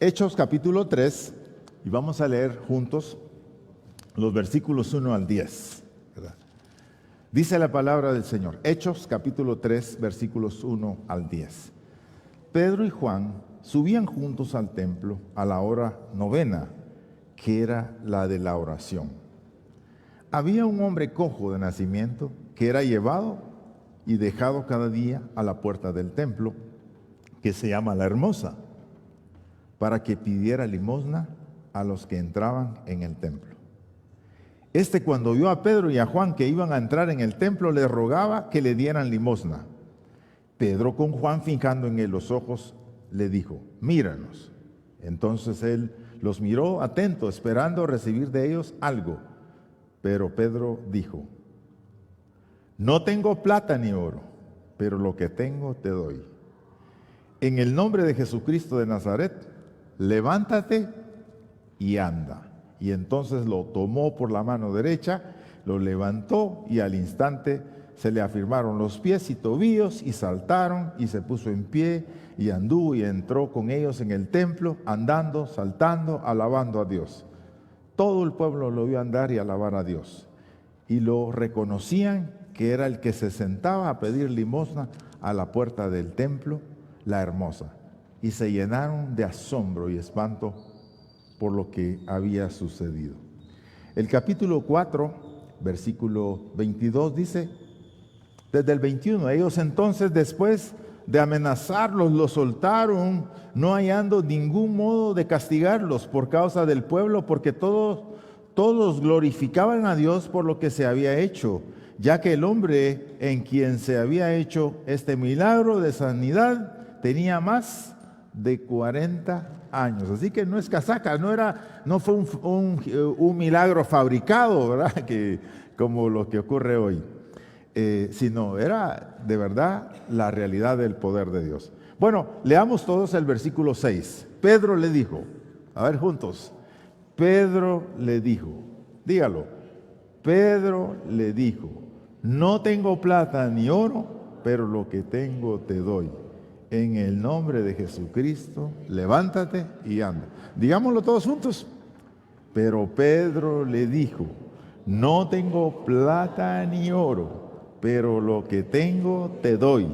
Hechos capítulo 3, y vamos a leer juntos los versículos 1 al 10. ¿Verdad? Dice la palabra del Señor. Hechos capítulo 3, versículos 1 al 10. Pedro y Juan subían juntos al templo a la hora novena, que era la de la oración. Había un hombre cojo de nacimiento que era llevado y dejado cada día a la puerta del templo, que se llama La Hermosa, para que pidiera limosna a los que entraban en el templo. Este, cuando vio a Pedro y a Juan que iban a entrar en el templo, les rogaba que le dieran limosna. Pedro, con Juan fijando en él los ojos, le dijo: míranos. Entonces él los miró atento, esperando recibir de ellos algo. Pero Pedro dijo: no tengo plata ni oro, pero lo que tengo te doy. En el nombre de Jesucristo de Nazaret, levántate y anda. Y entonces lo tomó por la mano derecha, lo levantó y al instante se le afirmaron los pies y tobillos y saltaron y se puso en pie y anduvo y entró con ellos en el templo, andando, saltando, alabando a Dios. Todo el pueblo lo vio andar y alabar a Dios. Y lo reconocían que era el que se sentaba a pedir limosna a la puerta del templo, La Hermosa. Y se llenaron de asombro y espanto por lo que había sucedido. El capítulo 4, versículo 22 dice, desde el 21, ellos entonces, después de amenazarlos, los soltaron, no hallando ningún modo de castigarlos por causa del pueblo, porque todos glorificaban a Dios por lo que se había hecho, ya que el hombre en quien se había hecho este milagro de sanidad tenía más de 40 años. Así que no es casaca, no fue un milagro fabricado, ¿verdad? Como lo que ocurre hoy. Sino era de verdad la realidad del poder de Dios. Bueno, leamos todos el versículo 6. Pedro le dijo, a ver juntos, Pedro le dijo, dígalo, Pedro le dijo, no tengo plata ni oro, pero lo que tengo te doy. En el nombre de Jesucristo, levántate y anda. Digámoslo todos juntos. Pero Pedro le dijo, no tengo plata ni oro, pero lo que tengo te doy.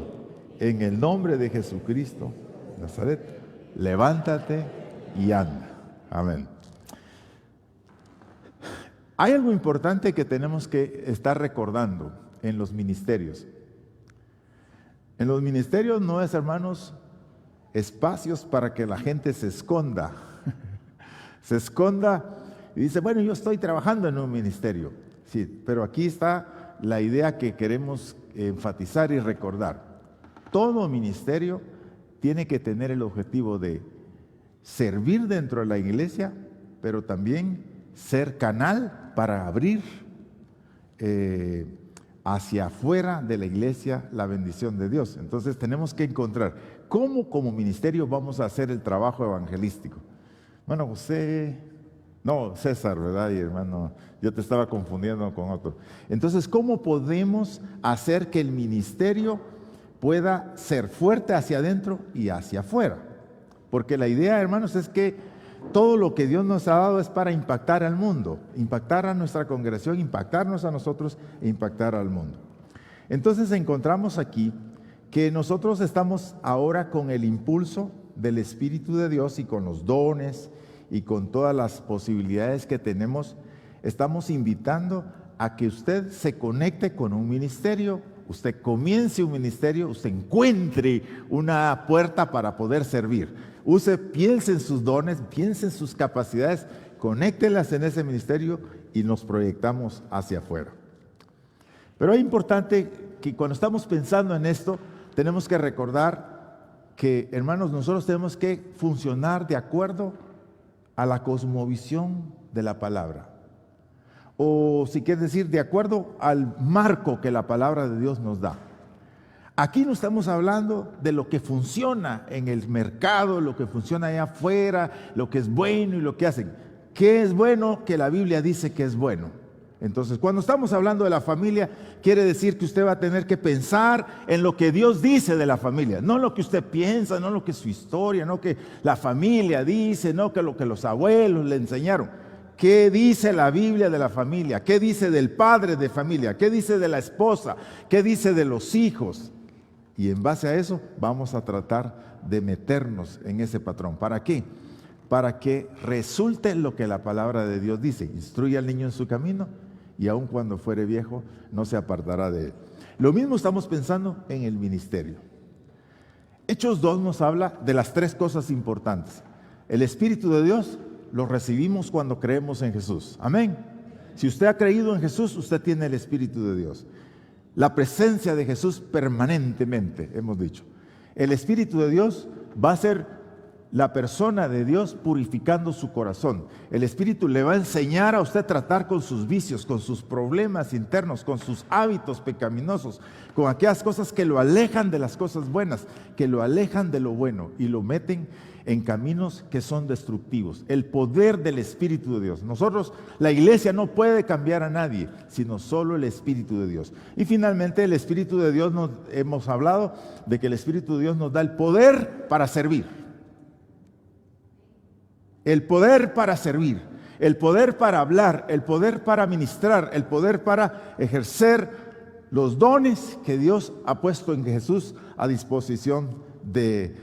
En el nombre de Jesucristo, Nazaret, levántate y anda. Amén. Hay algo importante que tenemos que estar recordando en los ministerios. En los ministerios no es, hermanos, espacios para que la gente se esconda. Se esconda y dice, bueno, yo estoy trabajando en un ministerio. Sí, pero aquí está la idea que queremos enfatizar y recordar. Todo ministerio tiene que tener el objetivo de servir dentro de la iglesia, pero también ser canal para abrir hacia afuera de la iglesia la bendición de Dios. Entonces tenemos que encontrar cómo como ministerio vamos a hacer el trabajo evangelístico. Bueno, César, ¿verdad? Y hermano, yo te estaba confundiendo con otro. Entonces, ¿cómo podemos hacer que el ministerio pueda ser fuerte hacia adentro y hacia afuera? Porque la idea, hermanos, es que todo lo que Dios nos ha dado es para impactar al mundo, impactar a nuestra congregación, impactarnos a nosotros e impactar al mundo. Entonces encontramos aquí que nosotros estamos ahora con el impulso del Espíritu de Dios y con los dones y con todas las posibilidades que tenemos, estamos invitando a que usted se conecte con un ministerio, usted comience un ministerio, usted encuentre una puerta para poder servir. Piense en sus dones, piense en sus capacidades, conéctelas en ese ministerio y nos proyectamos hacia afuera. Pero es importante que cuando estamos pensando en esto, tenemos que recordar que, hermanos, nosotros tenemos que funcionar de acuerdo a la cosmovisión de la palabra. O si quiere decir, de acuerdo al marco que la palabra de Dios nos da. Aquí no estamos hablando de lo que funciona en el mercado, lo que funciona allá afuera, lo que es bueno y lo que hacen. ¿Qué es bueno? Que la Biblia dice que es bueno. Entonces, cuando estamos hablando de la familia, quiere decir que usted va a tener que pensar en lo que Dios dice de la familia, no lo que usted piensa, no lo que es su historia, no que la familia dice, no que lo que los abuelos le enseñaron. ¿Qué dice la Biblia de la familia? ¿Qué dice del padre de familia? ¿Qué dice de la esposa? ¿Qué dice de los hijos? Y en base a eso vamos a tratar de meternos en ese patrón. ¿Para qué? Para que resulte lo que la palabra de Dios dice. Instruye al niño en su camino y aun cuando fuere viejo no se apartará de él. Lo mismo estamos pensando en el ministerio. Hechos 2 nos habla de las 3 cosas importantes. El Espíritu de Dios lo recibimos cuando creemos en Jesús. Amén. Si usted ha creído en Jesús, usted tiene el Espíritu de Dios. La presencia de Jesús permanentemente, hemos dicho. El Espíritu de Dios va a ser la persona de Dios purificando su corazón. El Espíritu le va a enseñar a usted a tratar con sus vicios, con sus problemas internos, con sus hábitos pecaminosos, con aquellas cosas que lo alejan de las cosas buenas, que lo alejan de lo bueno y lo meten en caminos que son destructivos. El poder del Espíritu de Dios. Nosotros, la iglesia no puede cambiar a nadie, sino solo el Espíritu de Dios. Y finalmente el Espíritu de Dios, hemos hablado de que el Espíritu de Dios nos da el poder para servir. El poder para servir, el poder para hablar, el poder para ministrar, el poder para ejercer los dones que Dios ha puesto en Jesús a disposición de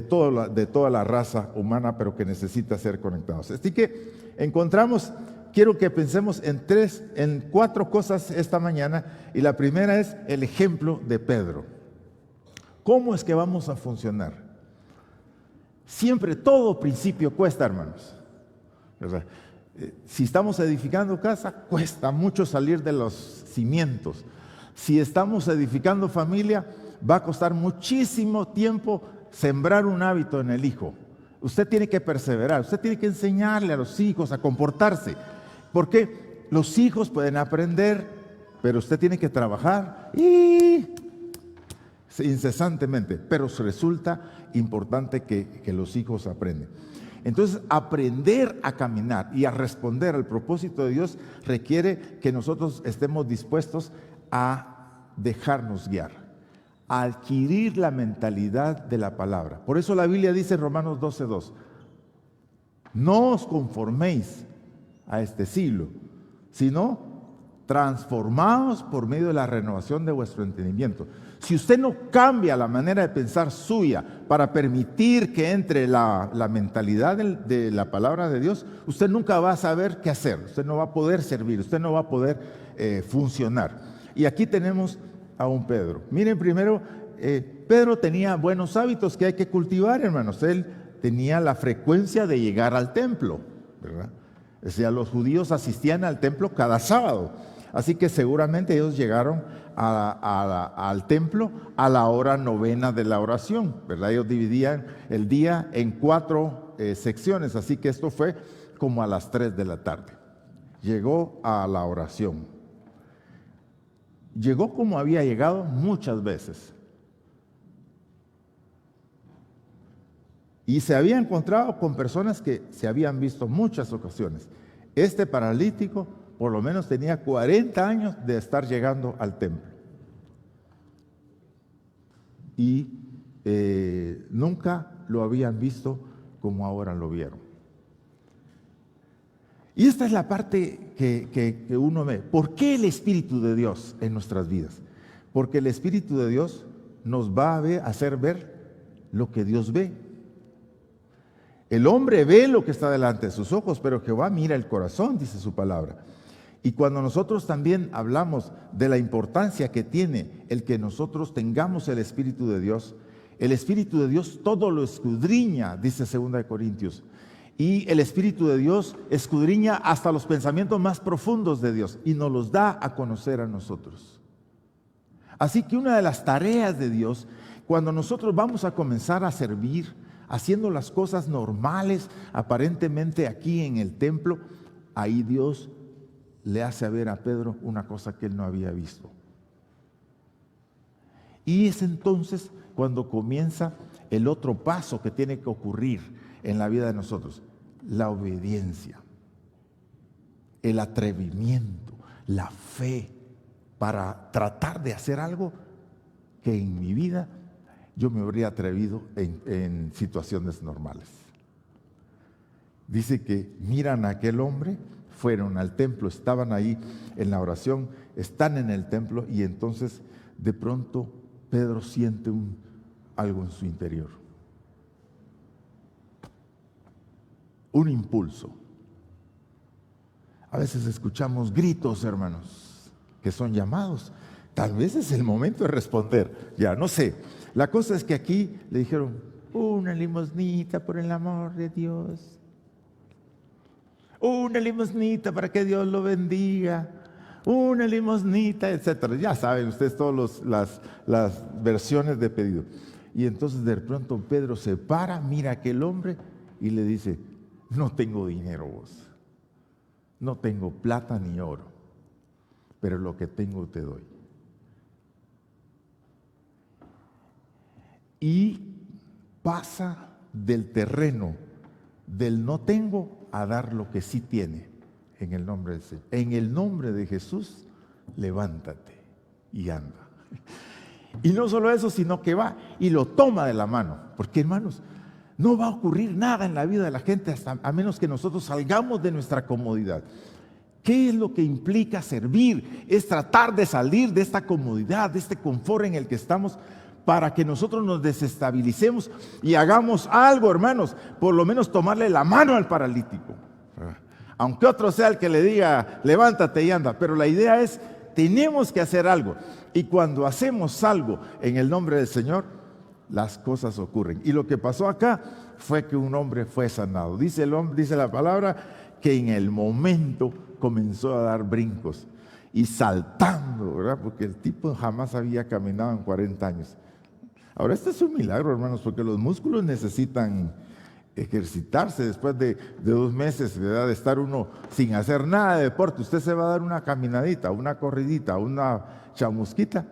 toda la raza humana, pero que necesita ser conectados. Así que quiero que pensemos en 4 cosas esta mañana, y la primera es el ejemplo de Pedro. ¿Cómo es que vamos a funcionar? Siempre, todo principio cuesta, hermanos. O sea, si estamos edificando casa, cuesta mucho salir de los cimientos. Si estamos edificando familia, va a costar muchísimo tiempo sembrar un hábito en el hijo. Usted tiene que perseverar, usted tiene que enseñarle a los hijos a comportarse. Porque los hijos pueden aprender, pero usted tiene que trabajar incesantemente, pero resulta importante que los hijos aprenden. Entonces, aprender a caminar y a responder al propósito de Dios requiere que nosotros estemos dispuestos a dejarnos guiar, a adquirir la mentalidad de la palabra. Por eso la Biblia dice en Romanos 12:2, no os conforméis a este siglo, sino transformaos por medio de la renovación de vuestro entendimiento. Si usted no cambia la manera de pensar suya para permitir que entre la mentalidad de la palabra de Dios, usted nunca va a saber qué hacer, usted no va a poder servir, usted no va a poder funcionar. Y aquí tenemos a un Pedro. Miren, primero, Pedro tenía buenos hábitos que hay que cultivar, hermanos. Él tenía la frecuencia de llegar al templo, ¿verdad? O sea, los judíos asistían al templo cada sábado. Así que seguramente ellos llegaron al templo a la hora novena de la oración, ¿verdad? Ellos dividían el día en 4 secciones, así que esto fue como a las 3 de la tarde. Llegó a la oración. Llegó como había llegado muchas veces. Y se había encontrado con personas que se habían visto muchas ocasiones. Este paralítico por lo menos tenía 40 años de estar llegando al templo. Y nunca lo habían visto como ahora lo vieron. Y esta es la parte que uno ve. ¿Por qué el Espíritu de Dios en nuestras vidas? Porque el Espíritu de Dios nos va a hacer ver lo que Dios ve. El hombre ve lo que está delante de sus ojos, pero Jehová mira el corazón, dice su palabra. Y cuando nosotros también hablamos de la importancia que tiene el que nosotros tengamos el Espíritu de Dios todo lo escudriña, dice 2 Corintios. Y el Espíritu de Dios escudriña hasta los pensamientos más profundos de Dios y nos los da a conocer a nosotros. Así que una de las tareas de Dios, cuando nosotros vamos a comenzar a servir, haciendo las cosas normales, aparentemente aquí en el templo, ahí Dios le hace ver a Pedro una cosa que él no había visto. Y es entonces cuando comienza el otro paso que tiene que ocurrir en la vida de nosotros: la obediencia, el atrevimiento, la fe para tratar de hacer algo que en mi vida yo me habría atrevido en situaciones normales. Dice que miran a aquel hombre, fueron al templo, estaban ahí en la oración, están en el templo y entonces de pronto Pedro siente algo en su interior. Un impulso. A veces escuchamos gritos, hermanos, que son llamados. Tal vez es el momento de responder. Ya, no sé. La cosa es que aquí le dijeron, una limosnita por el amor de Dios. Una limosnita para que Dios lo bendiga. Una limosnita, etcétera. Ya saben ustedes todas las versiones de pedido. Y entonces de pronto Pedro se para, mira a aquel hombre y le dice, no tengo dinero vos. No tengo plata ni oro, pero lo que tengo te doy. Y pasa del terreno del no tengo a dar lo que sí tiene en el nombre del Señor. En el nombre de Jesús, levántate y anda. Y no solo eso, sino que va y lo toma de la mano. Porque, hermanos, no va a ocurrir nada en la vida de la gente a menos que nosotros salgamos de nuestra comodidad. ¿Qué es lo que implica servir? Es tratar de salir de esta comodidad, de este confort en el que estamos, para que nosotros nos desestabilicemos y hagamos algo, hermanos, por lo menos tomarle la mano al paralítico. Aunque otro sea el que le diga, levántate y anda, pero la idea es, tenemos que hacer algo. Y cuando hacemos algo en el nombre del Señor, las cosas ocurren. Y lo que pasó acá fue que un hombre fue sanado. Dice la palabra que en el momento comenzó a dar brincos y saltando, ¿verdad? Porque el tipo jamás había caminado en 40 años. Ahora, este es un milagro, hermanos, porque los músculos necesitan ejercitarse después de 2 meses, ¿verdad? De estar uno sin hacer nada de deporte. Usted se va a dar una caminadita, una corridita, una chamusquita.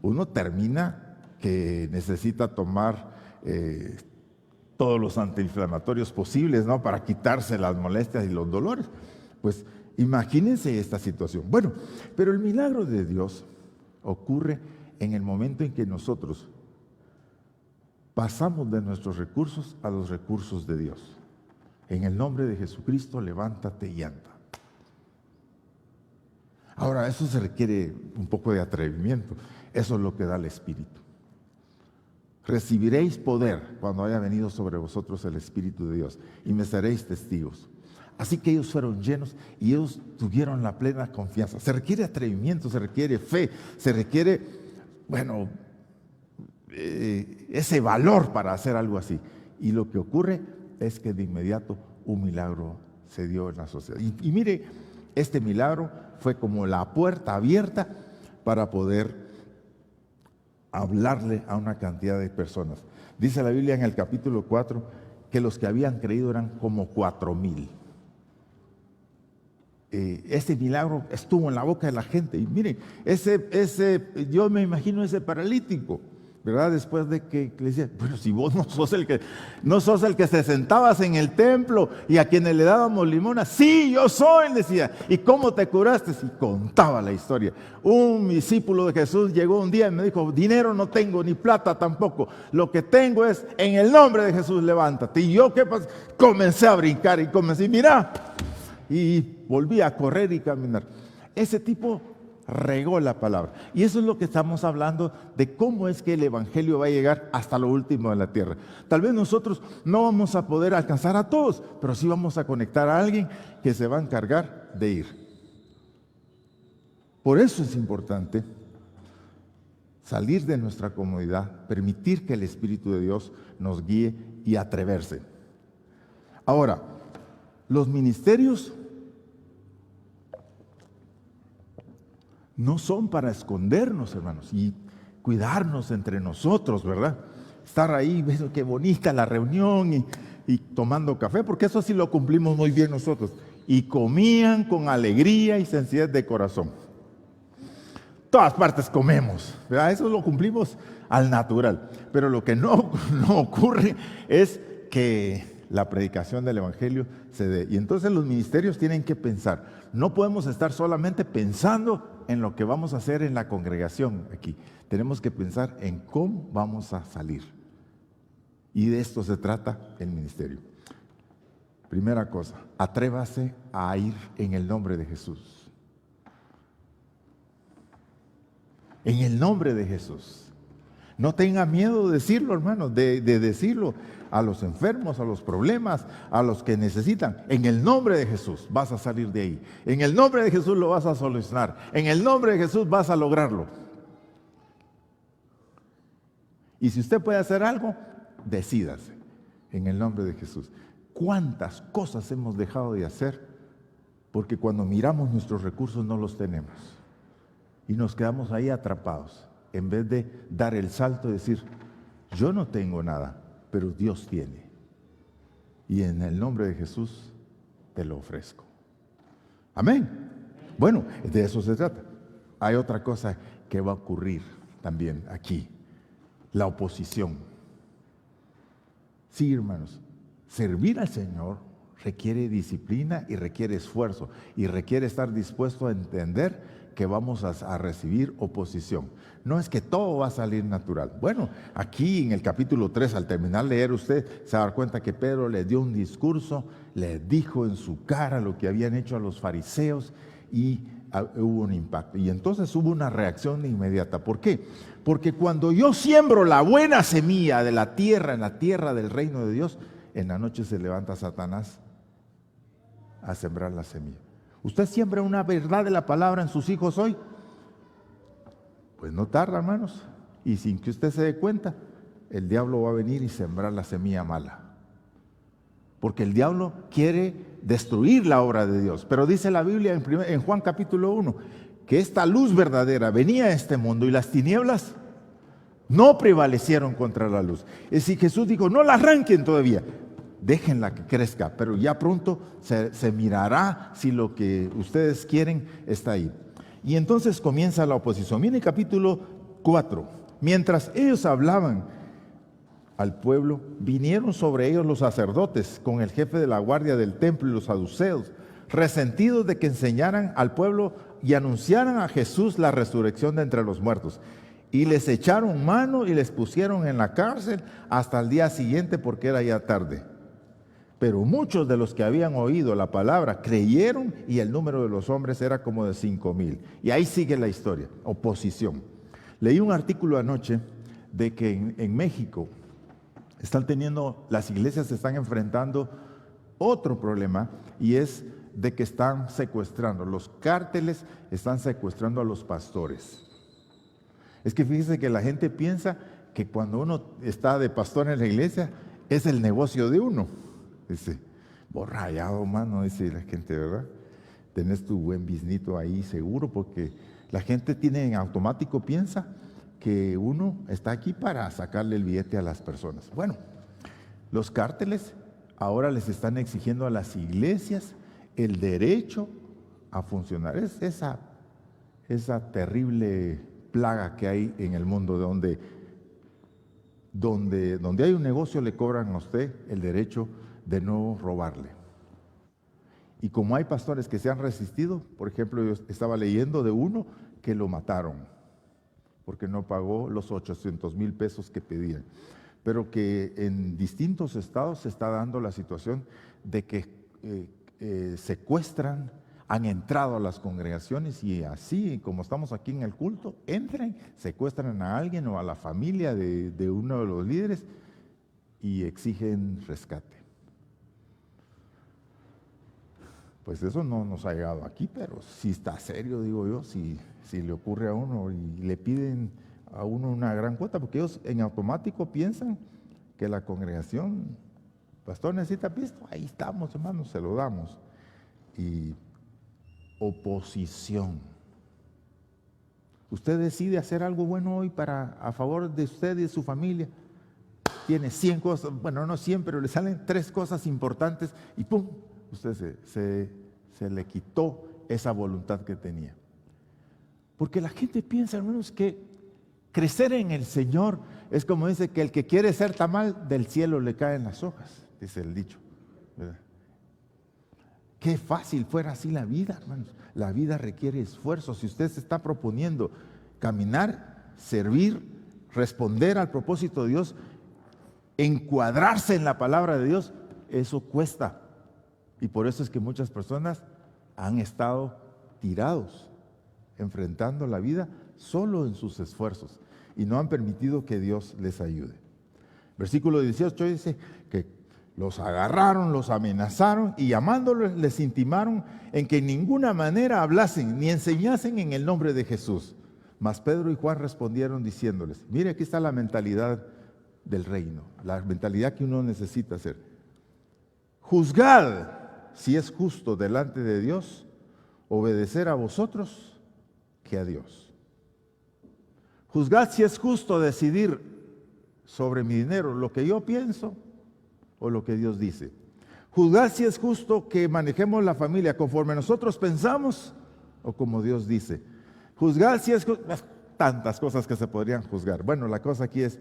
Uno termina que necesita tomar todos los antiinflamatorios posibles, ¿no? Para quitarse las molestias y los dolores. Pues imagínense esta situación. Bueno, pero el milagro de Dios ocurre en el momento en que nosotros pasamos de nuestros recursos a los recursos de Dios. En el nombre de Jesucristo, levántate y anda. Ahora, eso se requiere un poco de atrevimiento. Eso es lo que da el Espíritu. Recibiréis poder cuando haya venido sobre vosotros el Espíritu de Dios y me seréis testigos. Así que ellos fueron llenos y ellos tuvieron la plena confianza. Se requiere atrevimiento, se requiere fe, se requiere, ese valor para hacer algo así. Y lo que ocurre es que de inmediato un milagro se dio en la sociedad. Y mire, este milagro fue como la puerta abierta para poder hablarle a una cantidad de personas. Dice la Biblia en el capítulo 4 que los que habían creído eran como 4,000. Este milagro estuvo en la boca de la gente. Y miren, yo me imagino ese paralítico, ¿verdad? Después de que le decía, bueno, si vos no sos el que se sentabas en el templo y a quienes le dábamos limosna. Sí, yo soy, decía. ¿Y cómo te curaste? Y contaba la historia. Un discípulo de Jesús llegó un día y me dijo, dinero no tengo, ni plata tampoco. Lo que tengo es, en el nombre de Jesús, levántate. Y yo, ¿qué pasa? Comencé a brincar y comencé, mira, y volví a correr y caminar. Ese tipo regó la palabra. Y eso es lo que estamos hablando de cómo es que el evangelio va a llegar hasta lo último de la tierra. Tal vez nosotros no vamos a poder alcanzar a todos, pero sí vamos a conectar a alguien que se va a encargar de ir. Por eso es importante salir de nuestra comodidad, permitir que el Espíritu de Dios nos guíe y atreverse. Ahora, los ministerios no son para escondernos, hermanos, y cuidarnos entre nosotros, ¿verdad? Estar ahí, viendo qué bonita la reunión y tomando café, porque eso sí lo cumplimos muy bien nosotros. Y comían con alegría y sencillez de corazón. Todas partes comemos, ¿verdad? Eso lo cumplimos al natural. Pero lo que no ocurre es que la predicación del Evangelio se dé. Y entonces los ministerios tienen que pensar. No podemos estar solamente pensando en lo que vamos a hacer en la congregación aquí. Tenemos que pensar en cómo vamos a salir. Y de esto se trata el ministerio. Primera cosa, atrévase a ir en el nombre de Jesús. En el nombre de Jesús. No tenga miedo de decirlo, hermanos, de decirlo a los enfermos, a los problemas, a los que necesitan. En el nombre de Jesús vas a salir de ahí. En el nombre de Jesús lo vas a solucionar. En el nombre de Jesús vas a lograrlo. Y si usted puede hacer algo, decídase. En el nombre de Jesús. ¿Cuántas cosas hemos dejado de hacer? Porque cuando miramos nuestros recursos no los tenemos. Y nos quedamos ahí atrapados. En vez de dar el salto y decir, yo no tengo nada, pero Dios tiene. Y en el nombre de Jesús te lo ofrezco. Amén. Bueno, de eso se trata. Hay otra cosa que va a ocurrir también aquí. La oposición. Sí, hermanos, servir al Señor requiere disciplina y requiere esfuerzo. Y requiere estar dispuesto a entender que vamos a recibir oposición. No es que todo va a salir natural. Bueno, aquí en el capítulo 3, al terminar de leer, usted se va a dar cuenta que Pedro le dio un discurso, le dijo en su cara lo que habían hecho a los fariseos y hubo un impacto. Y entonces hubo una reacción inmediata. ¿Por qué? Porque cuando yo siembro la buena semilla de la tierra, en la tierra del reino de Dios, en la noche se levanta Satanás a sembrar la semilla. ¿Usted siembra una verdad de la palabra en sus hijos hoy? Pues no tarda, hermanos. Y sin que usted se dé cuenta, el diablo va a venir y sembrar la semilla mala. Porque el diablo quiere destruir la obra de Dios. Pero dice la Biblia en Juan capítulo 1, que esta luz verdadera venía a este mundo y las tinieblas no prevalecieron contra la luz. Es decir, Jesús dijo, no la arranquen todavía. Déjenla que crezca, pero ya pronto se mirará si lo que ustedes quieren está ahí. Y entonces comienza la oposición. Miren capítulo 4. Mientras ellos hablaban al pueblo, vinieron sobre ellos los sacerdotes con el jefe de la guardia del templo y los saduceos, resentidos de que enseñaran al pueblo y anunciaran a Jesús la resurrección de entre los muertos. Y les echaron mano y les pusieron en la cárcel hasta el día siguiente porque era ya tarde. Pero muchos de los que habían oído la palabra creyeron y el número de los hombres era como de 5,000. Y ahí sigue la historia, oposición. Leí un artículo anoche de que en México las iglesias se están enfrentando otro problema y es de que están secuestrando, los cárteles están secuestrando a los pastores. Es que fíjese que la gente piensa que cuando uno está de pastor en la iglesia es el negocio de uno. Dice, vos rayado, mano, dice la gente, ¿verdad? Tenés tu buen biznito ahí seguro, porque la gente en automático piensa que uno está aquí para sacarle el billete a las personas. Bueno, los cárteles ahora les están exigiendo a las iglesias el derecho a funcionar. Es esa terrible plaga que hay en el mundo donde hay un negocio le cobran a usted el derecho de no robarle. Y como hay pastores que se han resistido, por ejemplo, yo estaba leyendo de uno que lo mataron porque no pagó los 800,000 pesos que pedían. Pero que en distintos estados se está dando la situación de que secuestran, han entrado a las congregaciones y así, como estamos aquí en el culto, entran, secuestran a alguien o a la familia de uno de los líderes y exigen rescate. Pues eso no nos ha llegado aquí, pero sí está serio, digo yo, si le ocurre a uno y le piden a uno una gran cuota, porque ellos en automático piensan que la congregación, pastor, necesita pisto, ahí estamos, hermanos, se lo damos. Y oposición. Usted decide hacer algo bueno hoy a favor de usted y de su familia. Tiene 100 cosas, bueno, no 100, pero le salen 3 cosas importantes y ¡pum! Usted se le quitó esa voluntad que tenía. Porque la gente piensa, hermanos, que crecer en el Señor es como dice que el que quiere ser tamal, del cielo le caen las hojas. dice el dicho, ¿verdad? Qué fácil fuera así la vida, hermanos. La vida requiere esfuerzo. Si usted se está proponiendo caminar, servir, responder al propósito de Dios, encuadrarse en la palabra de Dios, eso cuesta. Y por eso es que muchas personas han estado tirados, enfrentando la vida solo en sus esfuerzos y no han permitido que Dios les ayude. Versículo 18 dice que los agarraron, los amenazaron y llamándolos les intimaron en que en ninguna manera hablasen ni enseñasen en el nombre de Jesús. Mas Pedro y Juan respondieron diciéndoles, mire, aquí está la mentalidad del reino, la mentalidad que uno necesita hacer. Juzgad si es justo delante de Dios obedecer a vosotros que a Dios. Juzgad si es justo decidir sobre mi dinero, lo que yo pienso o lo que Dios dice. Juzgad si es justo que manejemos la familia conforme nosotros pensamos o como Dios dice. Juzgad si es justo, tantas cosas que se podrían juzgar. Bueno, la cosa aquí es,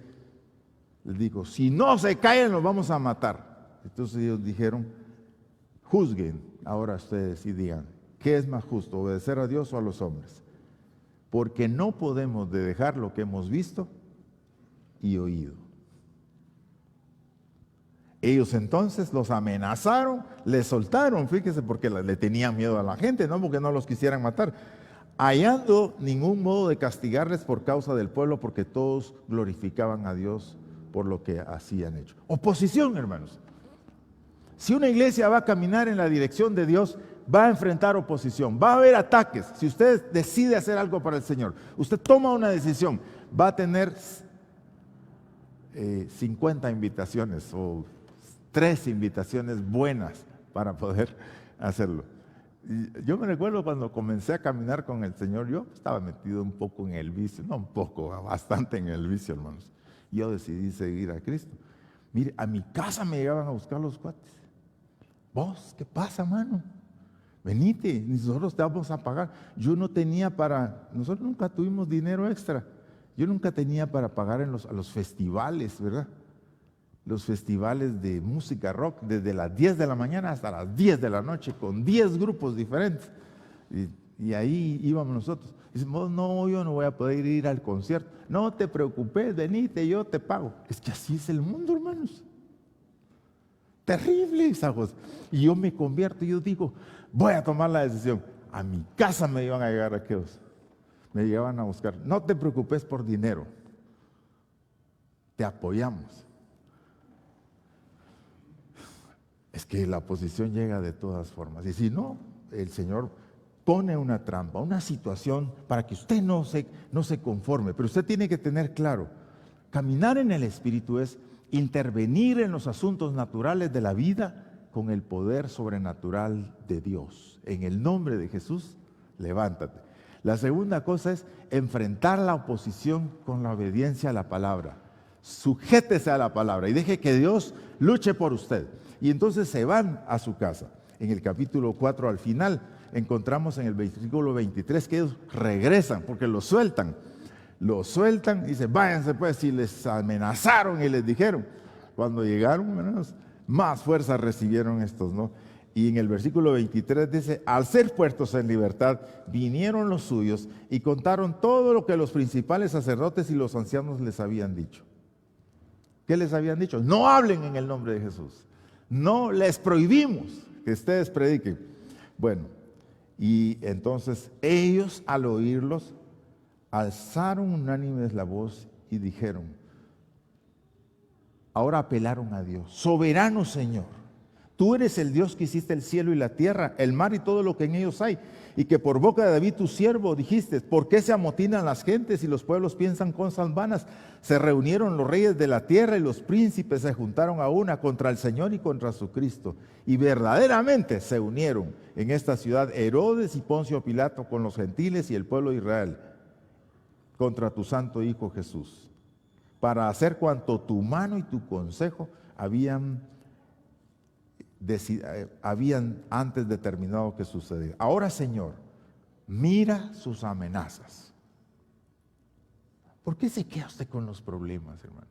les digo, si no se callan los vamos a matar. Entonces ellos dijeron, juzguen ahora ustedes y digan, ¿qué es más justo, obedecer a Dios o a los hombres? Porque no podemos dejar lo que hemos visto y oído. Ellos entonces los amenazaron, les soltaron, fíjese, porque le tenían miedo a la gente, no porque no los quisieran matar, hallando ningún modo de castigarles por causa del pueblo, porque todos glorificaban a Dios por lo que hacían hecho. Oposición, hermanos. Si una iglesia va a caminar en la dirección de Dios, va a enfrentar oposición, va a haber ataques. Si usted decide hacer algo para el Señor, usted toma una decisión, va a tener 50 invitaciones o 3 invitaciones buenas para poder hacerlo. Yo me recuerdo cuando comencé a caminar con el Señor, yo estaba metido un poco en el vicio, no un poco, bastante en el vicio, hermanos. Yo decidí seguir a Cristo. Mire, a mi casa me llegaban a buscar los cuates. ¿Vos qué pasa, mano? Venite, nosotros te vamos a pagar. Yo no tenía nosotros nunca tuvimos dinero extra. Yo nunca tenía para pagar a los festivales, ¿verdad? Los festivales de música rock, desde las 10 de la mañana hasta las 10 de la noche, con 10 grupos diferentes. Y ahí íbamos nosotros. Decimos, no, yo no voy a poder ir al concierto. No te preocupes, venite, yo te pago. Es que así es el mundo, hermanos. Terrible esa cosa. Y yo me convierto y yo digo, voy a tomar la decisión. A mi casa me iban a llegar aquellos. Me llegaban a buscar. No te preocupes por dinero. Te apoyamos. Es que la oposición llega de todas formas. Y si no, el Señor pone una trampa, una situación para que usted no se conforme. Pero usted tiene que tener claro, caminar en el Espíritu es intervenir en los asuntos naturales de la vida con el poder sobrenatural de Dios. En el nombre de Jesús, levántate. La segunda cosa es enfrentar la oposición con la obediencia a la palabra. Sujétese a la palabra y deje que Dios luche por usted. Y entonces se van a su casa. En el capítulo 4 al final encontramos en el versículo 23 que ellos regresan porque los sueltan. Los sueltan y dicen, váyanse pues, y les amenazaron y les dijeron. Cuando llegaron, hermanos, más fuerza recibieron estos, ¿no? Y en el versículo 23 dice, al ser puestos en libertad, vinieron los suyos y contaron todo lo que los principales sacerdotes y los ancianos les habían dicho. ¿Qué les habían dicho? No hablen en el nombre de Jesús. No les prohibimos que ustedes prediquen. Bueno, y entonces ellos al oírlos, alzaron unánimes la voz y dijeron, ahora apelaron a Dios, soberano Señor, tú eres el Dios que hiciste el cielo y la tierra, el mar y todo lo que en ellos hay, y que por boca de David tu siervo dijiste, ¿por qué se amotinan las gentes y los pueblos piensan cosas vanas? Se reunieron los reyes de la tierra y los príncipes se juntaron a una contra el Señor y contra su Cristo, y verdaderamente se unieron en esta ciudad Herodes y Poncio Pilato con los gentiles y el pueblo de Israel, contra tu santo Hijo Jesús, para hacer cuanto tu mano y tu consejo habían antes determinado que sucediera. Ahora, Señor, mira sus amenazas. ¿Por qué se queda usted con los problemas, hermano?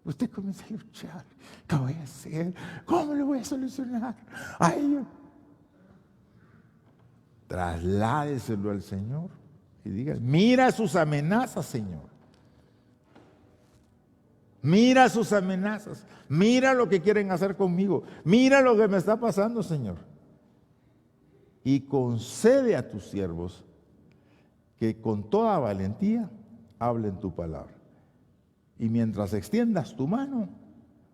Usted comienza a luchar. ¿Qué voy a hacer? ¿Cómo le voy a solucionar a ello? Trasládeselo al Señor y diga, mira sus amenazas, Señor. Mira sus amenazas. Mira lo que quieren hacer conmigo. Mira lo que me está pasando, Señor. Y concede a tus siervos que con toda valentía hablen tu palabra. Y mientras extiendas tu mano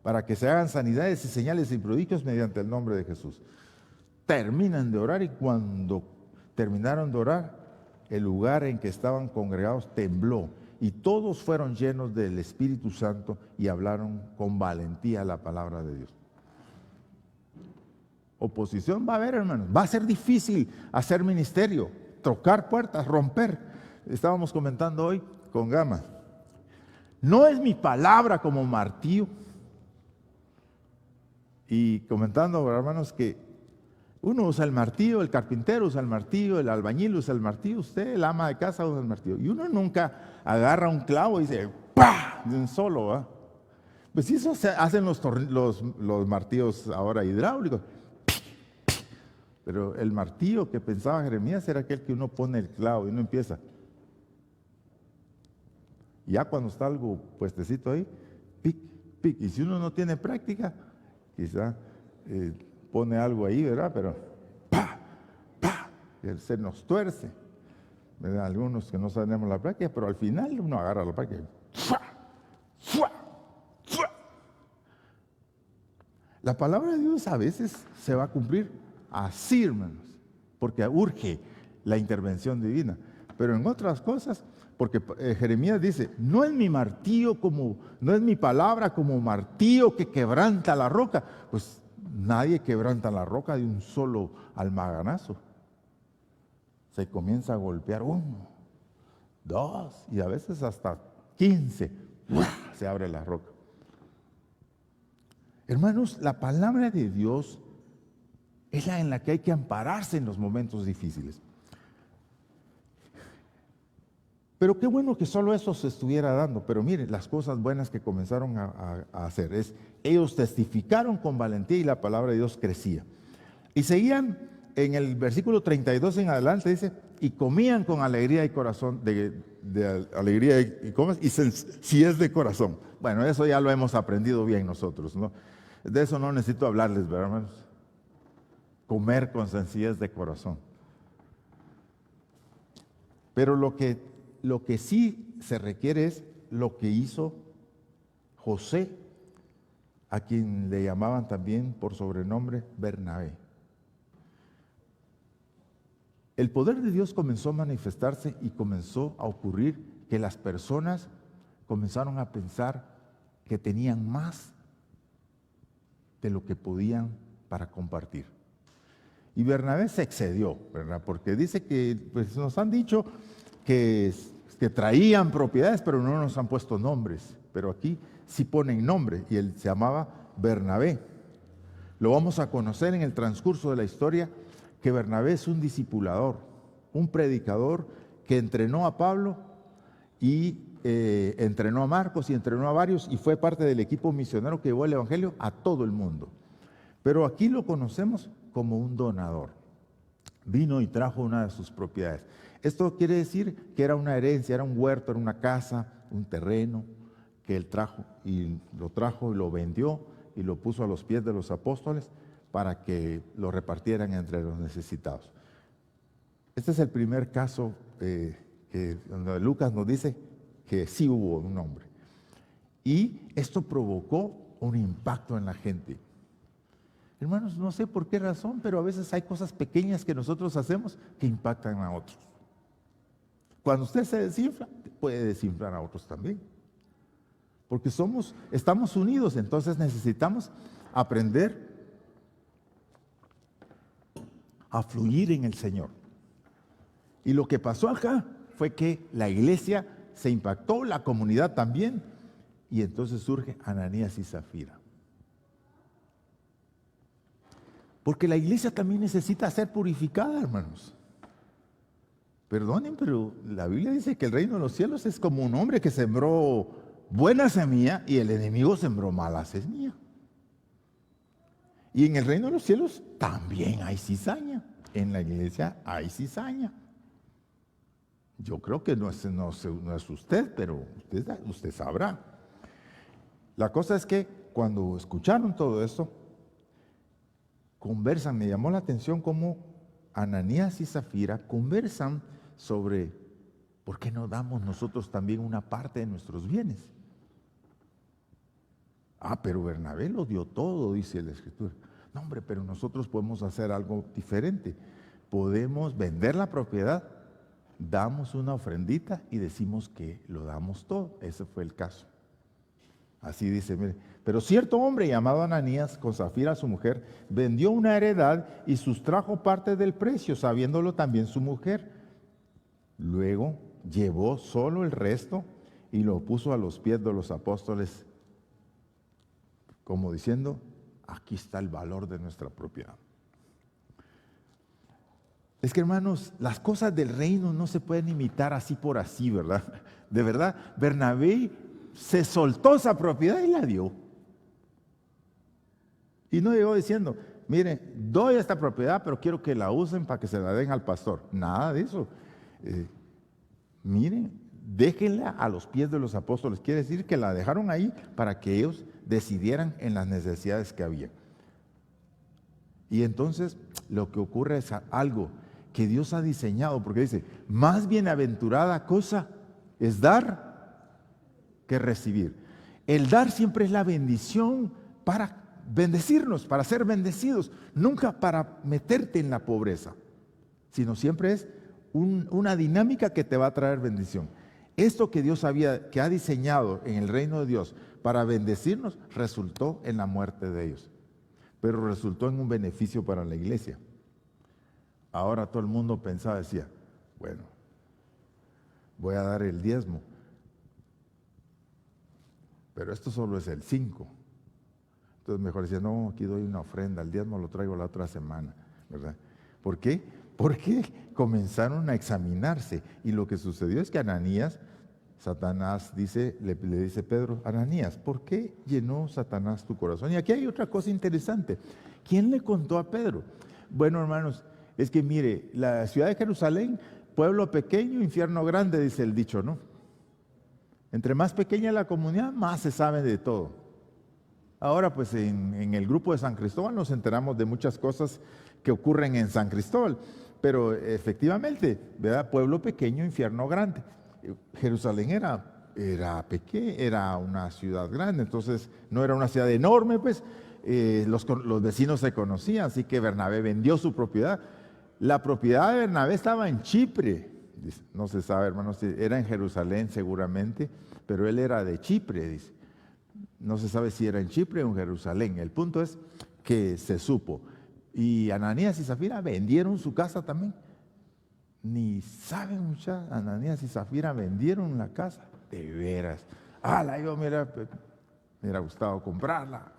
para que se hagan sanidades y señales y prodigios mediante el nombre de Jesús. Terminan de orar y cuando terminaron de orar, el lugar en que estaban congregados tembló y todos fueron llenos del Espíritu Santo y hablaron con valentía la palabra de Dios. Oposición va a haber, hermanos. Va a ser difícil hacer ministerio, tocar puertas, romper. Estábamos comentando hoy con Gama. No es mi palabra como martillo. Y comentando, hermanos, que uno usa el martillo, el carpintero usa el martillo, el albañil usa el martillo, usted, el ama de casa, usa el martillo. Y uno nunca agarra un clavo y dice ¡pah! De un solo, ¿va? Pues eso se hacen los martillos ahora hidráulicos. Pero el martillo que pensaba Jeremías era aquel que uno pone el clavo y uno empieza. Ya cuando está algo puestecito ahí, pic, pic. Y si uno no tiene práctica, quizá pone algo ahí, ¿verdad? Pero ¡pa! ¡pa! Se nos tuerce. ¿Verdad? Algunos que no sabemos la práctica, pero al final uno agarra la práctica. ¡Fua! ¡Fua! ¡Fua! La palabra de Dios a veces se va a cumplir así, hermanos, porque urge la intervención divina. Pero en otras cosas, porque Jeremías dice, no es mi martillo no es mi palabra como martillo que quebranta la roca. Pues nadie quebranta la roca de un solo almaganazo. Se comienza a golpear 1, 2 y a veces hasta 15. Se abre la roca. Hermanos, la palabra de Dios es la en la que hay que ampararse en los momentos difíciles. Pero qué bueno que solo eso se estuviera dando. Pero miren, las cosas buenas que comenzaron a hacer es, ellos testificaron con valentía y la palabra de Dios crecía. Y seguían, en el versículo 32 en adelante dice, y comían con alegría y corazón, de alegría y comes, y si es de corazón. Bueno, eso ya lo hemos aprendido bien nosotros, ¿no? De eso no necesito hablarles, ¿verdad, hermanos? Comer con sencillez de corazón. Pero lo que sí se requiere es lo que hizo José, a quien le llamaban también por sobrenombre Bernabé. El poder de Dios comenzó a manifestarse y comenzó a ocurrir que las personas comenzaron a pensar que tenían más de lo que podían para compartir. Y Bernabé se excedió, ¿verdad? Porque dice que, pues nos han dicho que traían propiedades, pero no nos han puesto nombres. Pero aquí sí ponen nombre, y él se llamaba Bernabé. Lo vamos a conocer en el transcurso de la historia, que Bernabé es un discipulador, un predicador que entrenó a Pablo y entrenó a Marcos y entrenó a varios y fue parte del equipo misionero que llevó el evangelio a todo el mundo. Pero aquí lo conocemos como un donador. Vino y trajo una de sus propiedades. Esto quiere decir que era una herencia, era un huerto, era una casa, un terreno que él trajo y lo vendió y lo puso a los pies de los apóstoles para que lo repartieran entre los necesitados. Este es el primer caso donde Lucas nos dice que sí hubo un hombre. Y esto provocó un impacto en la gente. Hermanos, no sé por qué razón, pero a veces hay cosas pequeñas que nosotros hacemos que impactan a otros. Cuando usted se desinfla, puede desinflar a otros también. Porque estamos unidos, entonces necesitamos aprender a fluir en el Señor. Y lo que pasó acá fue que la iglesia se impactó, la comunidad también, y entonces surge Ananías y Zafira. Porque la iglesia también necesita ser purificada, hermanos. Perdonen, pero la Biblia dice que el reino de los cielos es como un hombre que sembró buena semilla y el enemigo sembró mala semilla. Y en el reino de los cielos también hay cizaña. En la iglesia hay cizaña. Yo creo que no es usted, pero usted sabrá. La cosa es que cuando escucharon todo esto, conversan. Me llamó la atención cómo Ananías y Zafira conversan sobre por qué no damos nosotros también una parte de nuestros bienes. Pero Bernabé lo dio todo, dice la Escritura. No, hombre, pero nosotros podemos hacer algo diferente. Podemos vender la propiedad, damos una ofrendita y decimos que lo damos todo. Ese fue el caso. Así dice, mire, pero cierto hombre llamado Ananías, con Zafira su mujer, vendió una heredad y sustrajo parte del precio, sabiéndolo también su mujer. Luego llevó solo el resto y lo puso a los pies de los apóstoles, como diciendo, aquí está el valor de nuestra propiedad. Es que, hermanos, las cosas del reino no se pueden imitar así por así, ¿verdad? De verdad, Bernabé se soltó esa propiedad y la dio. Y no llegó diciendo, mire, doy esta propiedad, pero quiero que la usen para que se la den al pastor. Nada de eso. Miren, déjenla a los pies de los apóstoles. Quiere decir que la dejaron ahí para que ellos decidieran en las necesidades que había. Y entonces lo que ocurre es algo que Dios ha diseñado, porque dice, más bienaventurada cosa es dar que recibir. El dar siempre es la bendición para bendecirnos, para ser bendecidos, nunca para meterte en la pobreza, sino siempre es una dinámica que te va a traer bendición. Esto que Dios que ha diseñado en el reino de Dios para bendecirnos, resultó en la muerte de ellos, pero resultó en un beneficio para la iglesia. Ahora todo el mundo pensaba, decía, bueno, voy a dar el diezmo, pero esto solo es el 5. Entonces mejor decía, no, aquí doy una ofrenda, el diezmo lo traigo la otra semana, ¿verdad? ¿Por qué? Porque comenzaron a examinarse, y lo que sucedió es que Ananías, Satanás le dice Pedro, Ananías, ¿por qué llenó Satanás tu corazón? Y aquí hay otra cosa interesante. ¿Quién le contó a Pedro? Bueno, hermanos, es que mire, la ciudad de Jerusalén, pueblo pequeño, infierno grande, dice el dicho, ¿no? Entre más pequeña la comunidad, más se sabe de todo. Ahora, pues en el grupo de San Cristóbal nos enteramos de muchas cosas que ocurren en San Cristóbal, pero efectivamente, ¿verdad? Pueblo pequeño, infierno grande. Jerusalén era una ciudad grande, entonces no era una ciudad enorme, pues los vecinos se conocían, así que Bernabé vendió su propiedad. La propiedad de Bernabé estaba en Chipre, no se sabe, hermanos, era en Jerusalén seguramente, pero él era de Chipre, dice. No se sabe si era en Chipre o en Jerusalén. El punto es que se supo. Y Ananías y Zafira vendieron su casa también. Ni saben, muchachos, Ananías y Zafira vendieron la casa. De veras. Yo me hubiera gustado comprarla.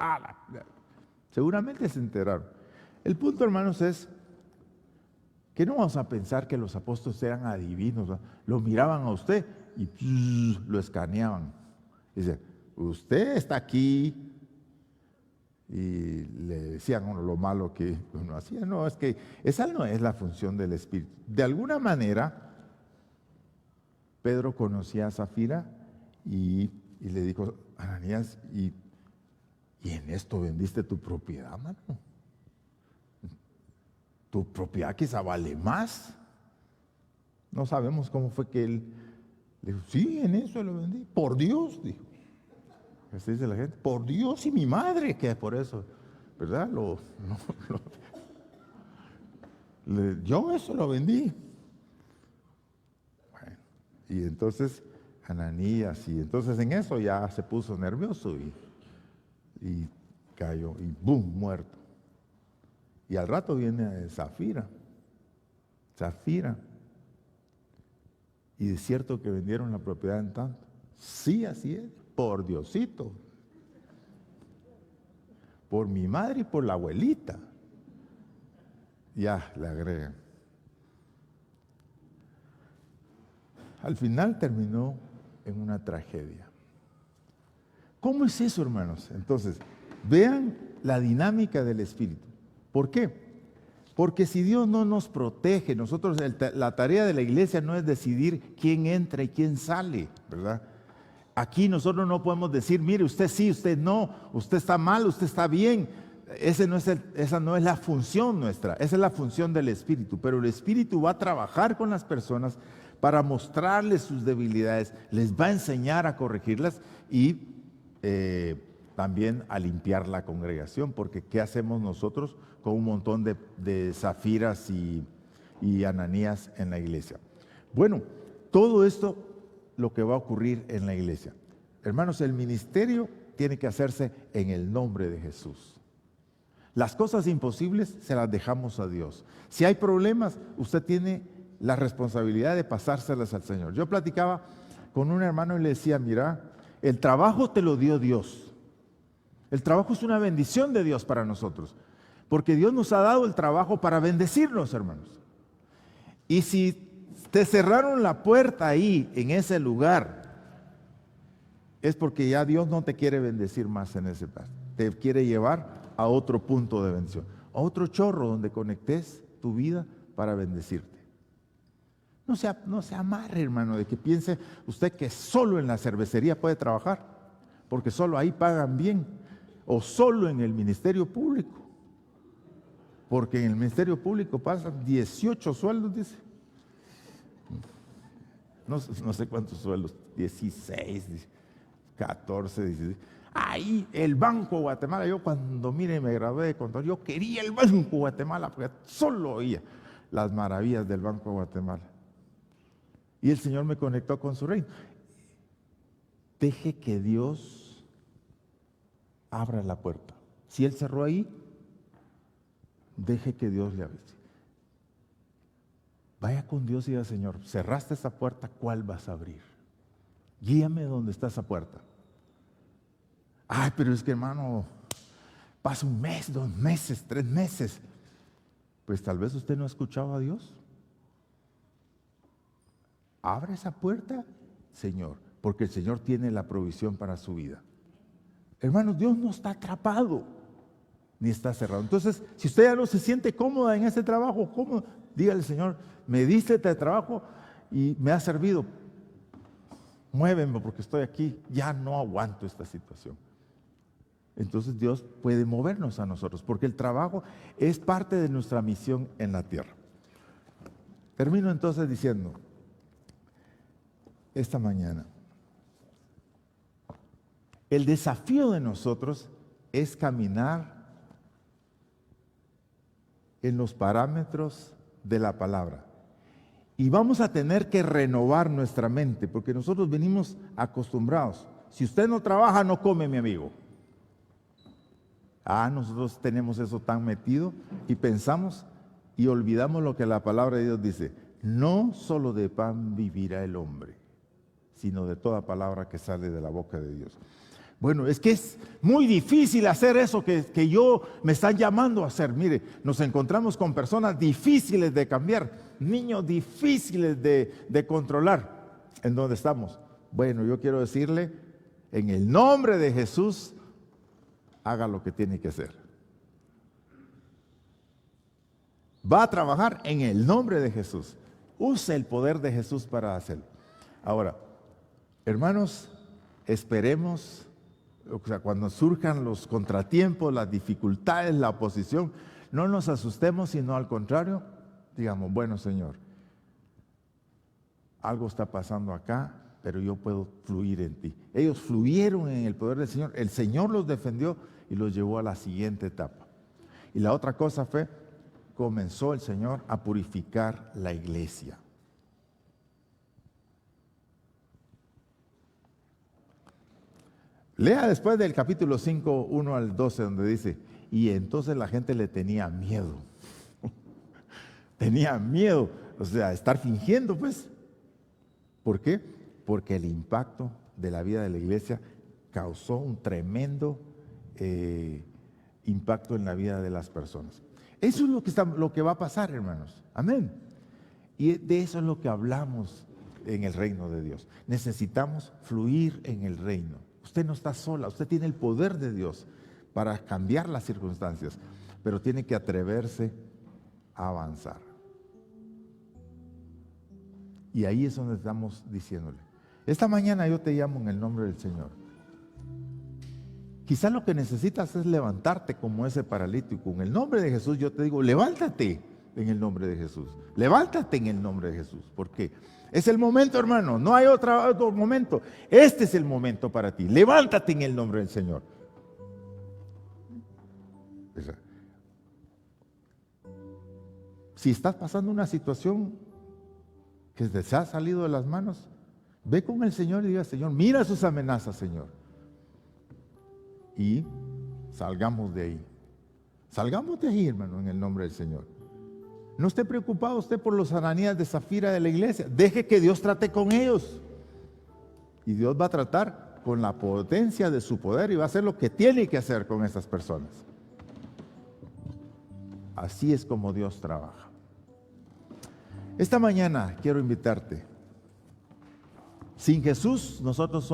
Seguramente se enteraron. El punto, hermanos, es que no vamos a pensar que los apóstoles eran adivinos, ¿no? Lo miraban a usted y lo escaneaban. Dice, usted está aquí, y le decían a uno lo malo que uno hacía. No, es que esa no es la función del Espíritu. De alguna manera, Pedro conocía a Zafira y le dijo, Ananías, y en esto vendiste tu propiedad, mano. Tu propiedad quizá vale más. No sabemos cómo fue que él le dijo, sí, en eso lo vendí. Por Dios, dijo. Así dice la gente, por Dios y mi madre, que por eso, ¿verdad? Yo eso lo vendí. Bueno, y entonces Ananías, y entonces en eso ya se puso nervioso y cayó, y ¡boom!, muerto. Y al rato viene Zafira. Y es cierto que vendieron la propiedad en tanto. Sí, así es. Por Diosito, por mi madre y por la abuelita. Ya le agregan. Al final terminó en una tragedia. ¿Cómo es eso, hermanos? Entonces, vean la dinámica del Espíritu. ¿Por qué? Porque si Dios no nos protege, nosotros, la tarea de la iglesia no es decidir quién entra y quién sale, ¿verdad? Aquí nosotros no podemos decir, mire, usted sí, usted no, usted está mal, usted está bien. Esa no es la función nuestra, esa es la función del Espíritu. Pero el Espíritu va a trabajar con las personas para mostrarles sus debilidades, les va a enseñar a corregirlas y también a limpiar la congregación, porque ¿qué hacemos nosotros con un montón de Zafiras y Ananías en la iglesia? Bueno, todo esto lo que va a ocurrir en la iglesia. Hermanos, el ministerio tiene que hacerse en el nombre de Jesús. Las cosas imposibles se las dejamos a Dios. Si hay problemas, usted tiene la responsabilidad de pasárselas al Señor. Yo platicaba con un hermano y le decía, mira, el trabajo te lo dio Dios. El trabajo es una bendición de Dios para nosotros, porque Dios nos ha dado el trabajo para bendecirnos, hermanos. Y si te cerraron la puerta ahí, en ese lugar, es porque ya Dios no te quiere bendecir más en ese lugar. Te quiere llevar a otro punto de bendición, a otro chorro donde conectes tu vida para bendecirte. No se amarre, hermano, de que piense usted que solo en la cervecería puede trabajar, porque solo ahí pagan bien, o solo en el ministerio público, porque en el ministerio público pasan 18 sueldos, dice. No sé cuántos sueldos, 16, 14, 16. Ahí, el Banco Guatemala, yo cuando me gradué de contador, yo quería el Banco Guatemala, porque solo oía las maravillas del Banco Guatemala. Y el Señor me conectó con su reino. Deje que Dios abra la puerta. Si Él cerró ahí, deje que Dios le abra. Vaya con Dios y diga, Señor, cerraste esa puerta, ¿cuál vas a abrir? Guíame donde está esa puerta. Ay, pero es que, hermano, pasa un mes, 2 meses, 3 meses. Pues tal vez usted no ha escuchado a Dios. Abra esa puerta, Señor, porque el Señor tiene la provisión para su vida. Hermanos, Dios no está atrapado, ni está cerrado. Entonces, si usted ya no se siente cómoda en ese trabajo, ¿cómo? Dígale, Señor, me diste este trabajo y me ha servido. Muéveme porque estoy aquí, ya no aguanto esta situación. Entonces Dios puede movernos a nosotros, porque el trabajo es parte de nuestra misión en la tierra. Termino entonces diciendo, esta mañana, el desafío de nosotros es caminar en los parámetros de la palabra. Y vamos a tener que renovar nuestra mente, porque nosotros venimos acostumbrados. Si usted no trabaja, no come, mi amigo. Nosotros tenemos eso tan metido y pensamos y olvidamos lo que la palabra de Dios dice. No solo de pan vivirá el hombre, sino de toda palabra que sale de la boca de Dios. Bueno, es que es muy difícil hacer eso que yo me están llamando a hacer. Mire, nos encontramos con personas difíciles de cambiar, niños difíciles de controlar. ¿En dónde estamos? Bueno, yo quiero decirle, en el nombre de Jesús, haga lo que tiene que hacer. Va a trabajar en el nombre de Jesús. Use el poder de Jesús para hacerlo. Ahora, hermanos, esperemos, o sea, cuando surjan los contratiempos, las dificultades, la oposición, no nos asustemos, sino al contrario, digamos, bueno, Señor, algo está pasando acá, pero yo puedo fluir en ti. Ellos fluyeron en el poder del Señor, el Señor los defendió y los llevó a la siguiente etapa. Y la otra cosa fue, comenzó el Señor a purificar la iglesia. Lea después del capítulo 5, 1 al 12, donde dice, y entonces la gente le tenía miedo. Tenía miedo, o sea, estar fingiendo, pues. ¿Por qué? Porque el impacto de la vida de la iglesia causó un tremendo impacto en la vida de las personas. Eso es lo que va a pasar, hermanos. Amén. Y de eso es lo que hablamos en el reino de Dios. Necesitamos fluir en el reino. Usted no está sola, usted tiene el poder de Dios para cambiar las circunstancias, pero tiene que atreverse a avanzar. Y ahí es donde estamos diciéndole. Esta mañana yo te llamo en el nombre del Señor. Quizás lo que necesitas es levantarte como ese paralítico. En el nombre de Jesús yo te digo, levántate en el nombre de Jesús. Levántate en el nombre de Jesús. ¿Por qué? Es el momento, hermano. No hay otro momento. Este es el momento para ti. Levántate en el nombre del Señor. Si estás pasando una situación que se ha salido de las manos, ve con el Señor y diga, Señor, mira sus amenazas, Señor. Y salgamos de ahí. Salgamos de ahí, hermano, en el nombre del Señor. No esté preocupado usted por los Ananías de Zafira de la iglesia. Deje que Dios trate con ellos. Y Dios va a tratar con la potencia de su poder y va a hacer lo que tiene que hacer con esas personas. Así es como Dios trabaja. Esta mañana quiero invitarte. Sin Jesús nosotros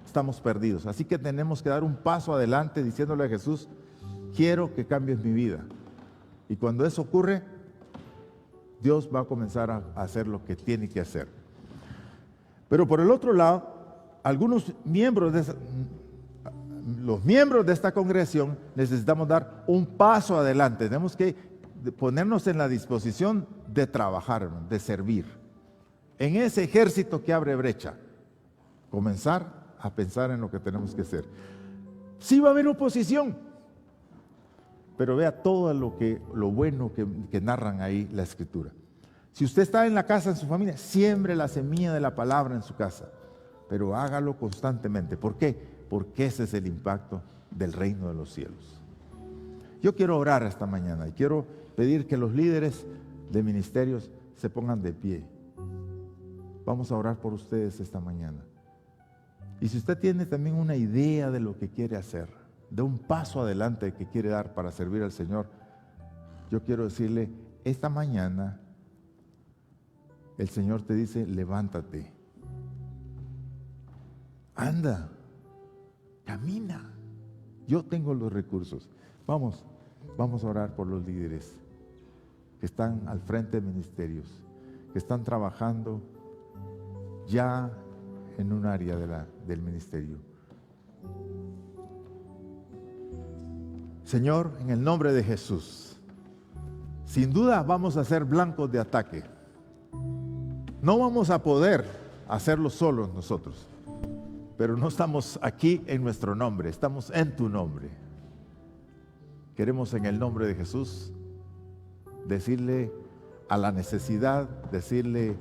estamos perdidos. Así que tenemos que dar un paso adelante diciéndole a Jesús, quiero que cambies mi vida. Y cuando eso ocurre, Dios va a comenzar a hacer lo que tiene que hacer. Pero por el otro lado, algunos miembros los miembros de esta congregación necesitamos dar un paso adelante. Tenemos que ponernos en la disposición de trabajar, de servir. En ese ejército que abre brecha, comenzar a pensar en lo que tenemos que hacer. Sí va a haber oposición, pero vea todo lo bueno que narran ahí la Escritura. Si usted está en la casa, en su familia, siembre la semilla de la palabra en su casa, pero hágalo constantemente. ¿Por qué? Porque ese es el impacto del reino de los cielos. Yo quiero orar esta mañana y quiero pedir que los líderes de ministerios se pongan de pie. Vamos a orar por ustedes esta mañana. Y si usted tiene también una idea de lo que quiere hacer, de un paso adelante que quiere dar para servir al Señor, yo quiero decirle, esta mañana el Señor te dice, levántate, anda, camina, yo tengo los recursos. Vamos a orar por los líderes que están al frente de ministerios, que están trabajando ya en un área del ministerio. Señor, en el nombre de Jesús, sin duda vamos a ser blancos de ataque. No vamos a poder hacerlo solos nosotros, pero no estamos aquí en nuestro nombre, estamos en tu nombre. Queremos en el nombre de Jesús decirle a la necesidad, decirle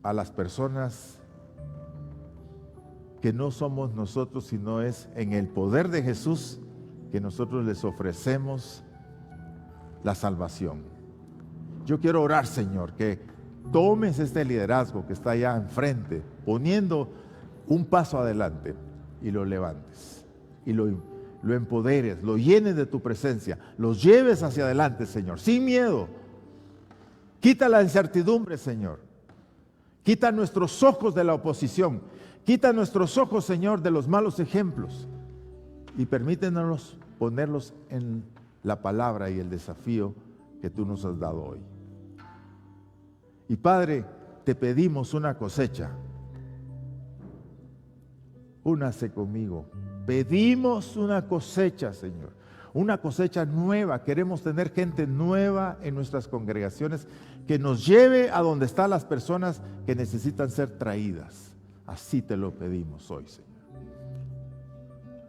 a las personas que no somos nosotros, sino es en el poder de Jesús que nosotros les ofrecemos la salvación. Yo quiero orar, Señor, que tomes este liderazgo que está allá enfrente, poniendo un paso adelante, y lo levantes, y lo empoderes, lo llenes de tu presencia, los lleves hacia adelante, Señor, sin miedo. Quita la incertidumbre, Señor. Quita nuestros ojos de la oposición. Quita nuestros ojos, Señor, de los malos ejemplos y permítenos ponerlos en la palabra y el desafío que tú nos has dado hoy. Y Padre, te pedimos una cosecha. Únase conmigo. Pedimos una cosecha, Señor. Una cosecha nueva. Queremos tener gente nueva en nuestras congregaciones que nos lleve a donde están las personas que necesitan ser traídas. Así te lo pedimos hoy, Señor.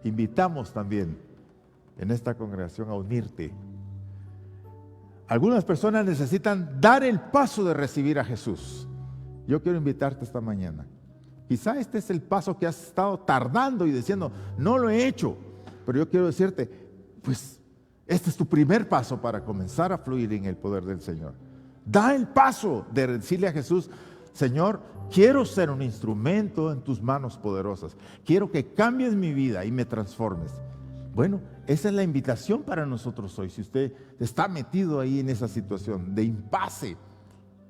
Invitamos también en esta congregación a unirte. Algunas personas necesitan dar el paso de recibir a Jesús. Yo quiero invitarte esta mañana. Quizá este es el paso que has estado tardando y diciendo, no lo he hecho. Pero yo quiero decirte, pues este es tu primer paso para comenzar a fluir en el poder del Señor. Da el paso de decirle a Jesús, Señor, quiero ser un instrumento en tus manos poderosas. Quiero que cambies mi vida y me transformes. Bueno, esa es la invitación para nosotros hoy. Si usted está metido ahí en esa situación de impasse,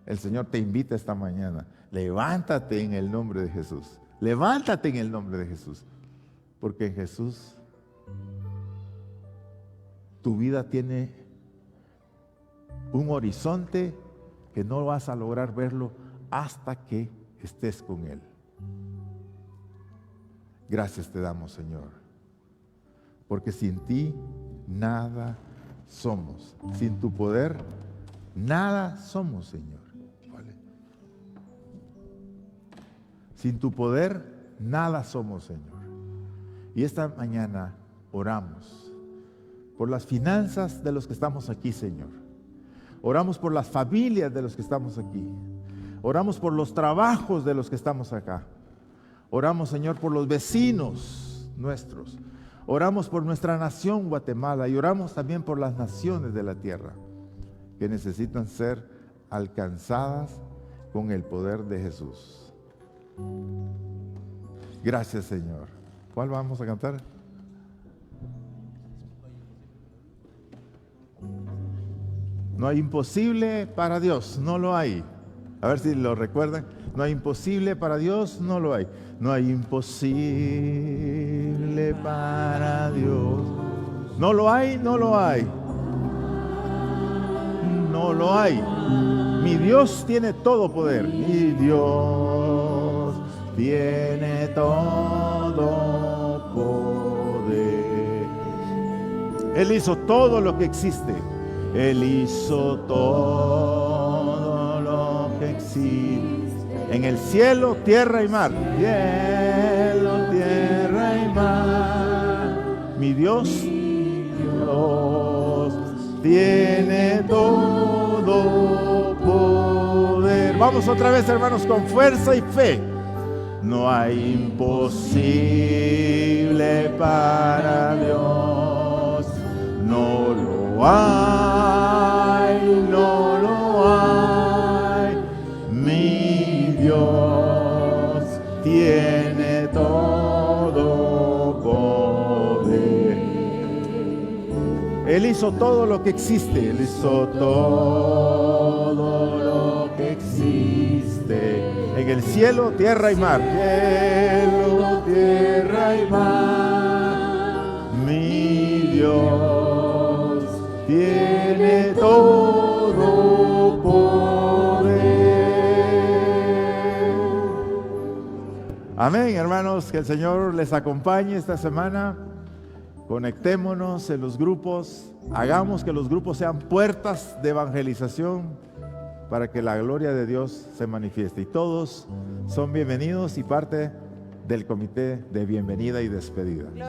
el Señor te invita esta mañana. Levántate en el nombre de Jesús. Levántate en el nombre de Jesús. Porque en Jesús tu vida tiene un horizonte que no vas a lograr verlo hasta que estés con Él. Gracias te damos, Señor, porque sin ti nada somos. Sin tu poder nada somos, Señor. ¿Vale? Sin tu poder nada somos, Señor. Y esta mañana oramos por las finanzas de los que estamos aquí, Señor. Oramos por las familias de los que estamos aquí. Oramos por los trabajos de los que estamos acá. Oramos, Señor, por los vecinos nuestros. Oramos por nuestra nación Guatemala y oramos también por las naciones de la tierra que necesitan ser alcanzadas con el poder de Jesús. Gracias, Señor. ¿Cuál vamos a cantar? No hay imposible para Dios, no lo hay. A ver si lo recuerdan. No hay imposible para Dios, no lo hay. No hay imposible para Dios. No lo hay, no lo hay. No lo hay. Mi Dios tiene todo poder. Mi Dios tiene todo poder. Él hizo todo lo que existe. Él hizo todo lo que existe. En el cielo, tierra y mar. Cielo, tierra y mar. Mi Dios tiene todo poder. Vamos otra vez, hermanos, con fuerza y fe. No hay imposible para Dios. No lo hay, no lo hay. Mi Dios tiene todo poder. Él hizo todo lo que existe. Él hizo todo lo que existe. En el cielo, tierra y mar. Cielo, tierra y mar. Mi Dios tiene todo poder. Amén, hermanos. Que el Señor les acompañe esta semana. Conectémonos en los grupos. Hagamos que los grupos sean puertas de evangelización para que la gloria de Dios se manifieste. Y todos son bienvenidos y parte del comité de bienvenida y despedida.